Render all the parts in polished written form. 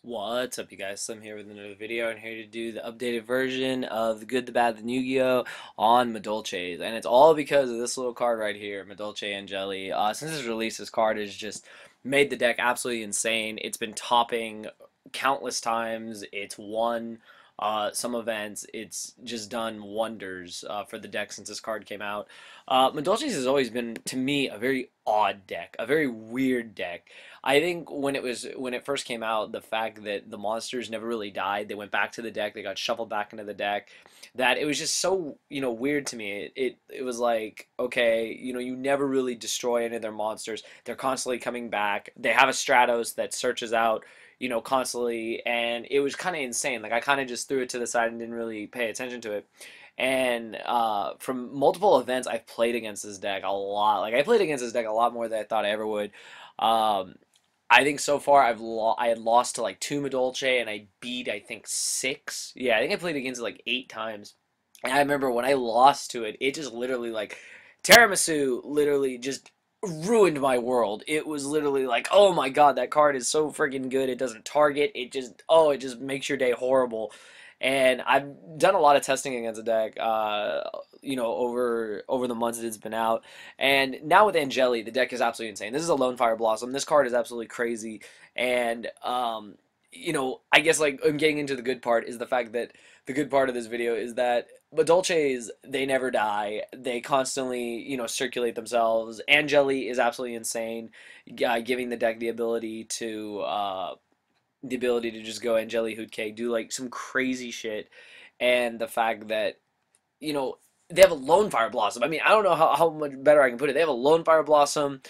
What's up, you guys? Slim here with another video, and here to do the updated version of The Good, the Bad, the Yu-Gi-Oh! On Madolches. And it's all because of this little card right here, Madolche Angeli. Since its release, this card has just made the deck absolutely insane. It's been topping countless times. It's won some events. It's just done wonders for the deck since this card came out. Madolches has always been, to me, a very odd deck, a very weird deck. I think when it first came out, the fact that the monsters never really died, they went back to the deck, they got shuffled back into the deck, that it was just so, weird to me. It was like, okay, you never really destroy any of their monsters. They're constantly coming back. They have a Stratos that searches out, constantly, and it was kind of insane. Like I kind of just threw it to the side and didn't really pay attention to it. And from multiple events, I've played against this deck a lot. Like I played against this deck a lot more than I thought I ever would. Um, I think so far I had lost to like two Madolche and I beat I think six. Yeah, I think I played against it like 8 times. And I remember when I lost to it, it just literally like Tiramisu literally just ruined my world. It was literally like, oh my god, that card is so freaking good. It doesn't target. It just makes your day horrible. And I've done a lot of testing against the deck, over the months that it's been out. And now with Angeli, the deck is absolutely insane. This is a Lone Fire Blossom. This card is absolutely crazy. And I guess like I'm getting into the good part is the fact that the good part of this video is that Madolches, they never die. They constantly, circulate themselves. Angeli is absolutely insane, giving the deck the ability to just go Angeli Hoot Cake, do like some crazy shit, and the fact that you know they have a Lone Fire Blossom. I mean, I don't know how much better I can put it. They have a Lone Fire Blossom.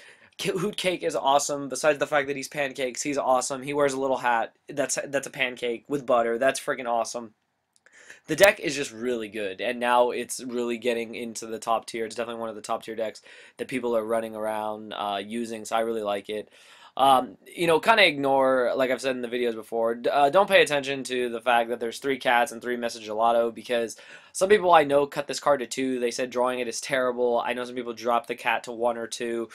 Hoot Cake is awesome. Besides the fact that he's pancakes, he's awesome. He wears a little hat. That's a pancake with butter. That's freaking awesome. The deck is just really good, and now it's really getting into the top tier. It's definitely one of the top tier decks that people are running around using, so I really like it. Kind of ignore, like I've said in the videos before, don't pay attention to the fact that there's 3 cats and 3 message gelato, because some people I know cut this card to 2. They said drawing it is terrible. I know some people drop the cat to 1 or 2.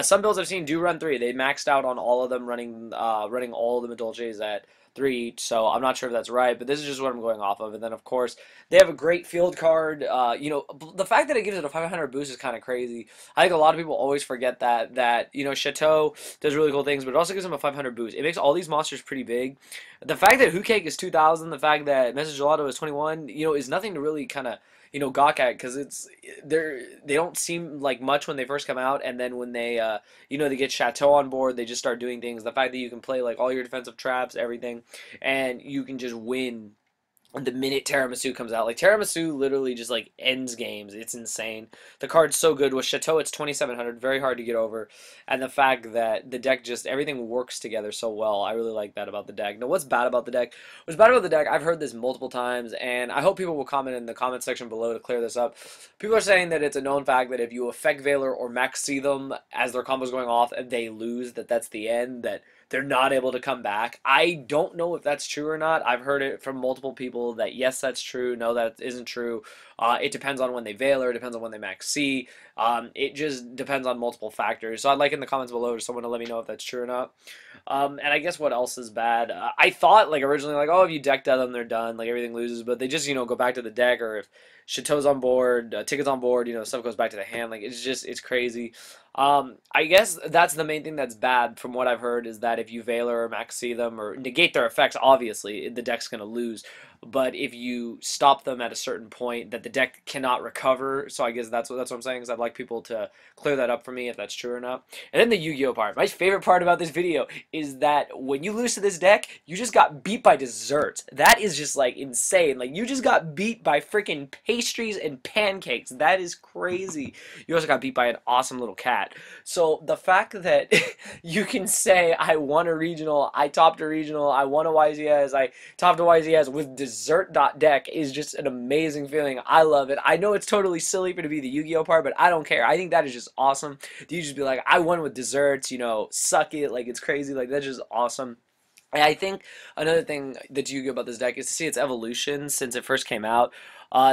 Some builds I've seen do run 3. They maxed out on all of them, running all of the Madolches at 3 each, so I'm not sure if that's right, but this is just what I'm going off of. And then, of course, they have a great field card. The fact that it gives it a 500 boost is kind of crazy. I think a lot of people always forget that Chateau does really cool things, but it also gives them a 500 boost. It makes all these monsters pretty big. The fact that Hoot Cake is 2,000, the fact that Message Gelato is 21, is nothing to really kind of gawk at, because they don't seem like much when they first come out, and then when they get Chateau on board, they just start doing things. The fact that you can play like all your defensive traps, everything, and you can just win the minute Tiramisu comes out. Like Tiramisu literally just like ends games. It's insane. The card's so good. With Chateau, it's 2,700, very hard to get over. And the fact that the deck just everything works together so well. I really like that about the deck. Now, what's bad about the deck? What's bad about the deck? I've heard this multiple times, and I hope people will comment in the comment section below to clear this up. People are saying that it's a known fact that if you effect Veiler or Max see them as their combos going off and they lose, that's the end, that they're not able to come back. I don't know if that's true or not. I've heard it from multiple people that yes, that's true. No, that isn't true. It depends on when they Veiler. It depends on when they Max C. It just depends on multiple factors. So I'd like in the comments below for someone to let me know if that's true or not. And I guess what else is bad? I thought like originally like, oh, if you deck dead them, they're done. Like everything loses, but they just go back to the deck, or if Chateau's on board, Ticket's on board, stuff goes back to the hand. Like it's crazy. I guess that's the main thing that's bad from what I've heard, is that if you Veiler or Max see them or negate their effects, obviously the deck's gonna lose. But if you stop them at a certain point, that the deck cannot recover. So I guess that's what I'm saying. Is I'd like people to clear that up for me if that's true or not. And then the Yu-Gi-Oh part. My favorite part about this video is that when you lose to this deck, you just got beat by desserts. That is just like insane. Like you just got beat by freaking pastries and pancakes. That is crazy. You also got beat by an awesome little cat. So the fact that you can say I won a regional, I topped a regional, I won a YZS, I topped a YZS with Dessert.Deck is just an amazing feeling. I love it. I know it's totally silly for it to be the Yu-Gi-Oh part, but I don't care. I think that is just awesome. You just be like, I won with desserts, suck it, like it's crazy, like that's just awesome. And I think another thing that you get about this deck is to see its evolution since it first came out.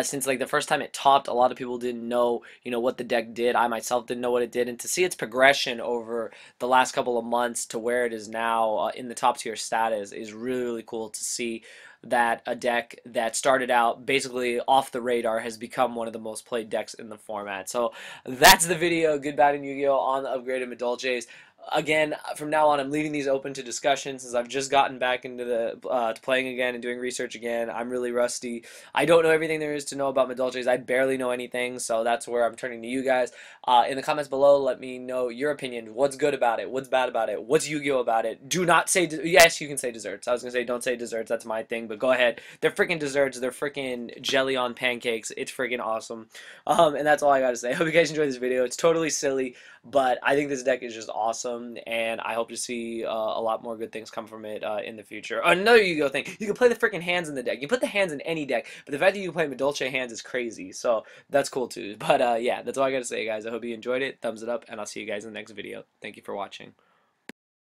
Since like the first time it topped, a lot of people didn't know, what the deck did. I myself didn't know what it did, and to see its progression over the last couple of months to where it is now in the top tier status is really, really cool to see that a deck that started out basically off the radar has become one of the most played decks in the format. So that's the video. Good, bad, and Yu-Gi-Oh on the upgraded Madolches. Again, from now on, I'm leaving these open to discussion since I've just gotten back into the to playing again and doing research again. I'm really rusty. I don't know everything there is to know about Madolches. I barely know anything, so that's where I'm turning to you guys. In the comments below, let me know your opinion. What's good about it? What's bad about it? What's Yu-Gi-Oh about it? Do not say yes. You can say desserts. I was gonna say don't say desserts. That's my thing, but go ahead. They're freaking desserts. They're freaking jelly on pancakes. It's freaking awesome. And that's all I gotta say. I hope you guys enjoyed this video. It's totally silly, but I think this deck is just awesome, and I hope to see a lot more good things come from it in the future. Another Yu-Gi-Oh thing, you can play the freaking hands in the deck. You put the hands in any deck, but the fact that you can play Madolche hands is crazy, so that's cool too. But yeah, that's all I gotta say, guys. I hope you enjoyed it. Thumbs it up, and I'll see you guys in the next video. Thank you for watching.